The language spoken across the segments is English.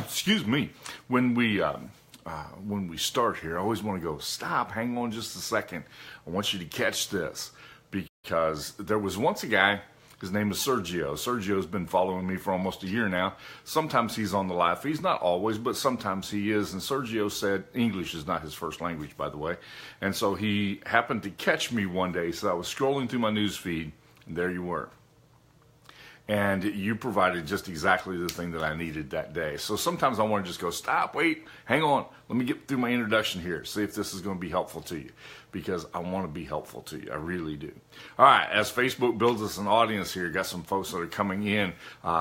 excuse me, when we start here, I always want to go, stop, hang on just a second. I want you to catch this, because there was once a guy, his name is Sergio. Sergio's been following me for almost a year now. Sometimes he's on the live feeds, not always, but sometimes he is. And Sergio said, English is not his first language, by the way. And so he happened to catch me one day. So I was scrolling through my news feed, and there you were. And you provided just exactly the thing that I needed that day. So sometimes I want to just go, stop, wait, hang on. Let me get through my introduction here. See if this is going to be helpful to you. Because I want to be helpful to you. I really do. All right, as Facebook builds us an audience here, got some folks that are coming in.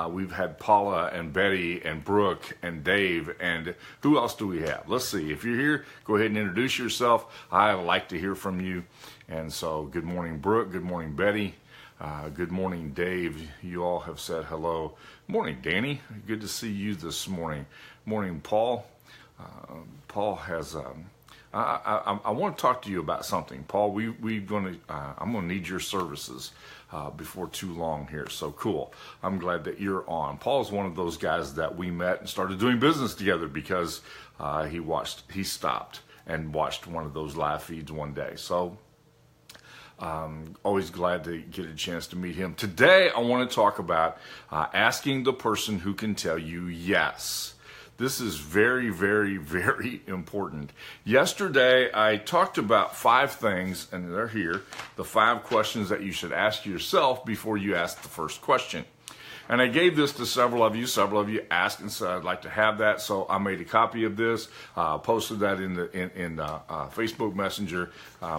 We've had Paula and Betty and Brooke and Dave. And who else do we have? Let's see. If you're here, go ahead and introduce yourself. I like to hear from you. And so good morning, Brooke. Good morning, Betty. Good morning, Dave. You all have said hello. Morning, Danny. Good to see you this morning. Morning, Paul. Paul has. I want to talk to you about something, Paul. I'm going to need your services before too long here. So cool. I'm glad that you're on. Paul's one of those guys that we met and started doing business together because he stopped and watched one of those live feeds one day. So. Always glad to get a chance to meet him. Today, I want to talk about asking the person who can tell you yes. This is very, very, very important. Yesterday, I talked about 5 things, and they're here, the 5 questions that you should ask yourself before you ask the first question. And I gave this to several of you. Several of you asked and said, I'd like to have that. So I made a copy of this, posted that in Facebook Messenger,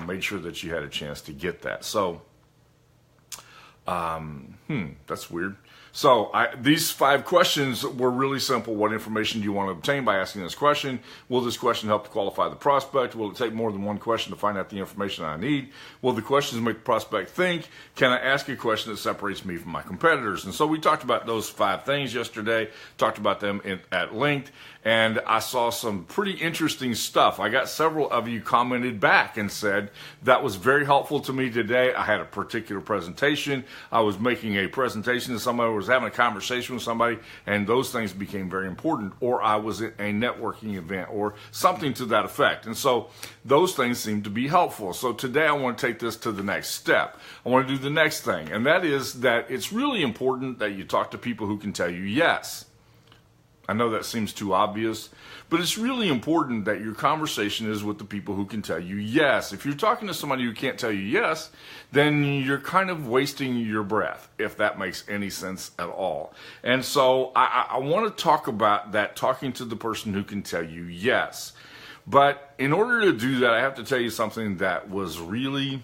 made sure that you had a chance to get that. So, that's weird. So these 5 questions were really simple. What information do you want to obtain by asking this question? Will this question help to qualify the prospect? Will it take more than one question to find out the information I need? Will the questions make the prospect think? Can I ask a question that separates me from my competitors? And so we talked about those 5 things yesterday, talked about them at length, and I saw some pretty interesting stuff. I got several of you commented back and said, that was very helpful to me today. I had a particular presentation. I was making a presentation to somebody, was having a conversation with somebody, and those things became very important, or I was at a networking event or something to that effect. And so those things seem to be helpful. So today I want to take this to the next step. I want to do the next thing, and that is that it's really important that you talk to people who can tell you yes. I know that seems too obvious, but it's really important that your conversation is with the people who can tell you yes. If you're talking to somebody who can't tell you yes, then you're kind of wasting your breath, if that makes any sense at all. And so I want to talk about that, talking to the person who can tell you yes. But in order to do that, I have to tell you something that was really...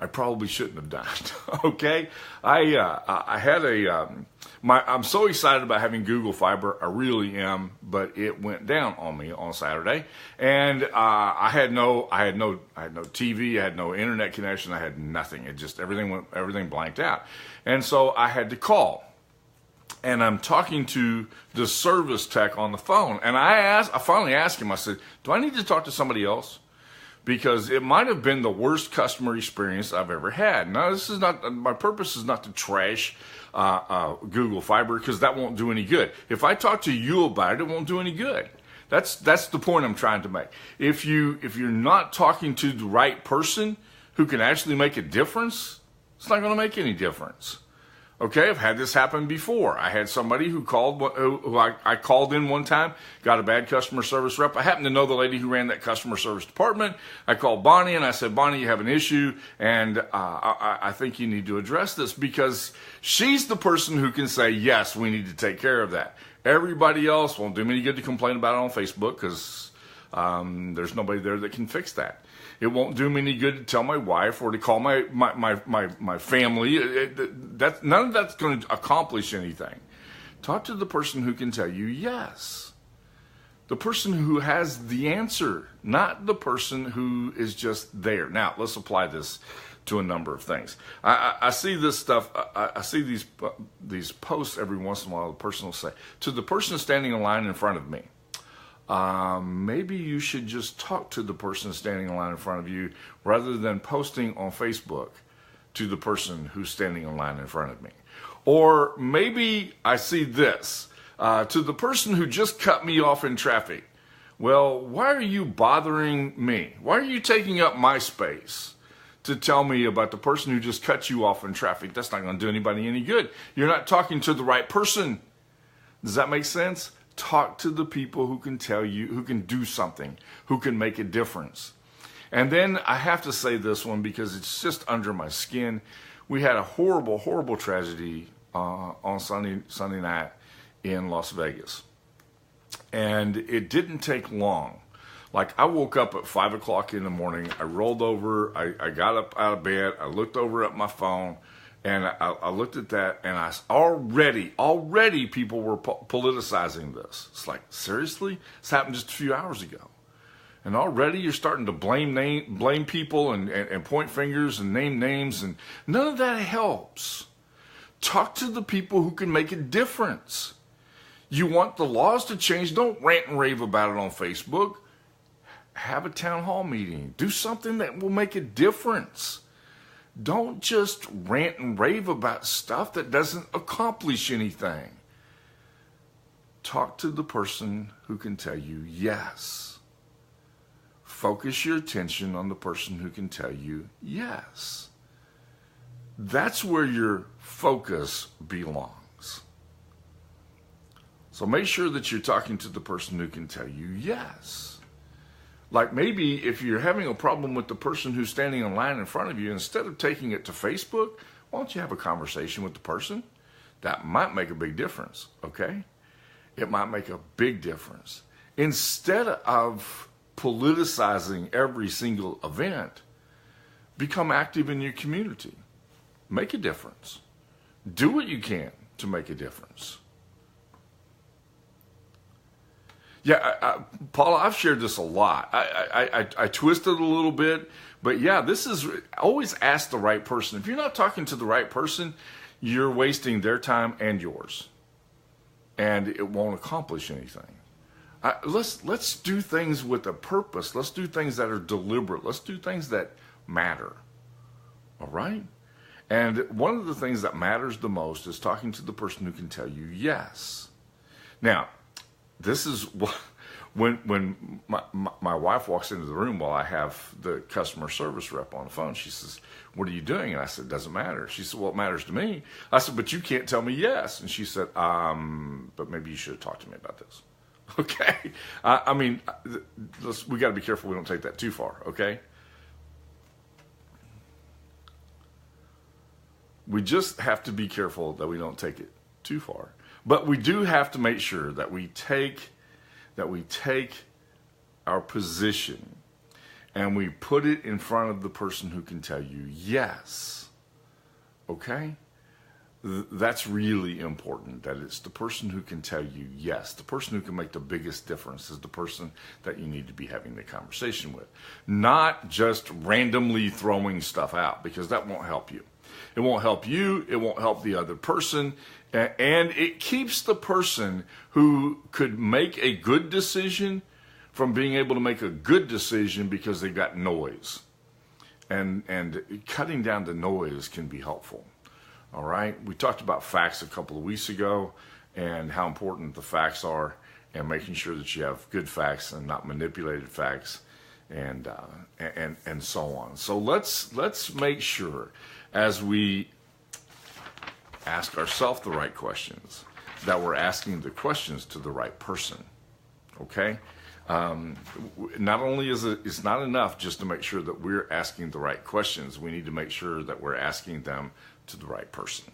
I probably shouldn't have done it. Okay, I had I'm so excited about having Google Fiber. I really am, but it went down on me on Saturday, and I had no TV, I had no internet connection, I had nothing. It just everything blanked out, and so I had to call. And I'm talking to the service tech on the phone, and I finally asked him. I said, "Do I need to talk to somebody else? Because it might have been the worst customer experience I've ever had." Now, this is not, my purpose is not to trash Google Fiber, because that won't do any good. If I talk to you about it, it won't do any good. That's the point I'm trying to make. If you're not talking to the right person who can actually make a difference, it's not going to make any difference. Okay, I've had this happen before. I had somebody who I called in one time, got a bad customer service rep. I happened to know the lady who ran that customer service department. I called Bonnie and I said, "Bonnie, you have an issue, and I think you need to address this," because she's the person who can say, yes, we need to take care of that. Everybody else won't do me any good to complain about it on Facebook, because there's nobody there that can fix that. It won't do me any good to tell my wife or to call my family. None of that's going to accomplish anything. Talk to the person who can tell you yes. The person who has the answer, not the person who is just there. Now, let's apply this to a number of things. I see this stuff. I see these posts every once in a while. The person will say, to the person standing in line in front of me, maybe you should just talk to the person standing in line in front of you rather than posting on Facebook to the person who's standing in line in front of me. Or maybe I see this. To the person who just cut me off in traffic, well, why are you bothering me? Why are you taking up my space to tell me about the person who just cut you off in traffic? That's not going to do anybody any good. You're not talking to the right person. Does that make sense? Talk to the people who can tell you, who can do something, who can make a difference. And then I have to say this one because it's just under my skin. We had a horrible, horrible tragedy on Sunday night in Las Vegas. And it didn't take long. Like, I woke up at 5 o'clock in the morning. I rolled over. I got up out of bed. I looked over at my phone. And I looked at that, and I already people were politicizing this. It's like, seriously? This happened just a few hours ago. And already you're starting to blame people and point fingers and name names, and none of that helps. Talk to the people who can make a difference. You want the laws to change? Don't rant and rave about it on Facebook. Have a town hall meeting. Do something that will make a difference. Don't just rant and rave about stuff that doesn't accomplish anything. Talk to the person who can tell you yes. Focus your attention on the person who can tell you yes. That's where your focus belongs. So make sure that you're talking to the person who can tell you yes. Like, maybe if you're having a problem with the person who's standing in line in front of you, instead of taking it to Facebook, why don't you have a conversation with the person? That might make a big difference, okay? It might make a big difference. Instead of politicizing every single event, become active in your community. Make a difference. Do what you can to make a difference. Yeah, Paula, I've shared this a lot. I twist it a little bit, but yeah, this is always ask the right person. If you're not talking to the right person, you're wasting their time and yours, and it won't accomplish anything. Let's do things with a purpose. Let's do things that are deliberate. Let's do things that matter. All right? And one of the things that matters the most is talking to the person who can tell you yes. Now, this is when my wife walks into the room while I have the customer service rep on the phone. She says, "What are you doing?" And I said, "Doesn't matter." She said, "Well, it matters to me." I said, "But you can't tell me yes." And she said, "But maybe you should have talked to me about this." Okay. I mean, we got to be careful we don't take that too far, okay? We just have to be careful that we don't take it too far. But we do have to make sure that we take our position and we put it in front of the person who can tell you yes. Okay? That's really important, that it's the person who can tell you yes. The person who can make the biggest difference is the person that you need to be having the conversation with. Not just randomly throwing stuff out, because that won't help you. It won't help you. It won't help the other person. And it keeps the person who could make a good decision from being able to make a good decision because they've got noise. And cutting down the noise can be helpful. All right? We talked about facts a couple of weeks ago and how important the facts are, and making sure that you have good facts and not manipulated facts, and so on. So let's make sure, as we ask ourselves the right questions, that we're asking the questions to the right person. Okay? Not only is it's not enough just to make sure that we're asking the right questions, we need to make sure that we're asking them to the right person.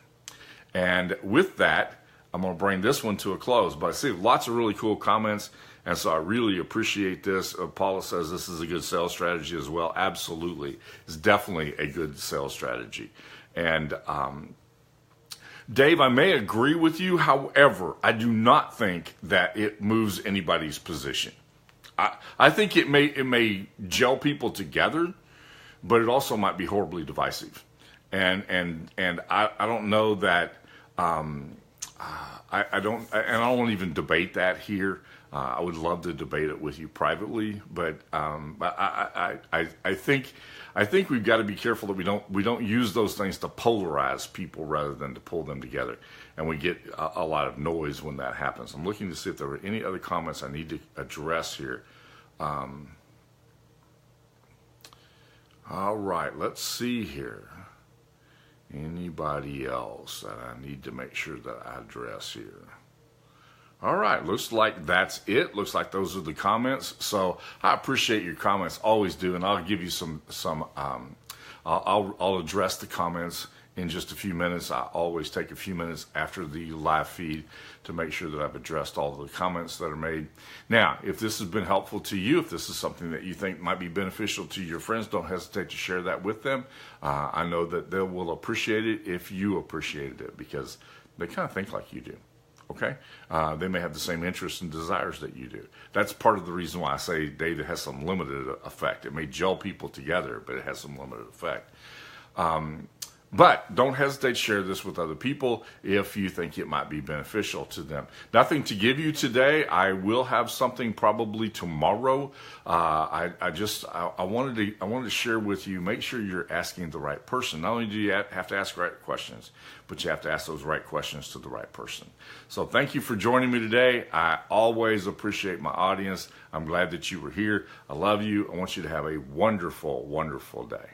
And with that, I'm going to bring this one to a close. But I see lots of really cool comments, and so I really appreciate this. Paula says this is a good sales strategy as well. Absolutely. It's definitely a good sales strategy. And Dave, I may agree with you. However, I do not think that it moves anybody's position. I think it may gel people together, but it also might be horribly divisive. And I don't know that I don't want to even debate that here. I would love to debate it with you privately, but I think we've got to be careful that we don't use those things to polarize people rather than to pull them together, and we get a lot of noise when that happens. I'm looking to see if there were any other comments I need to address here. All right, let's see here. Anybody else that I need to make sure that I address here? All right, looks like that's it. Looks like those are the comments. So I appreciate your comments, always do, and I'll give you some. I'll address the comments in just a few minutes. I always take a few minutes after the live feed to make sure that I've addressed all the comments that are made. Now, if this has been helpful to you, if this is something that you think might be beneficial to your friends, don't hesitate to share that with them. I know that they will appreciate it if you appreciated it, because they kind of think like you do. Okay? They may have the same interests and desires that you do. That's part of the reason why I say data has some limited effect. It may gel people together, but it has some limited effect. But don't hesitate to share this with other people if you think it might be beneficial to them. Nothing to give you today. I will have something probably tomorrow. I wanted to share with you. Make sure you're asking the right person. Not only do you have to ask right questions, but you have to ask those right questions to the right person. So thank you for joining me today. I always appreciate my audience. I'm glad that you were here. I love you. I want you to have a wonderful, wonderful day.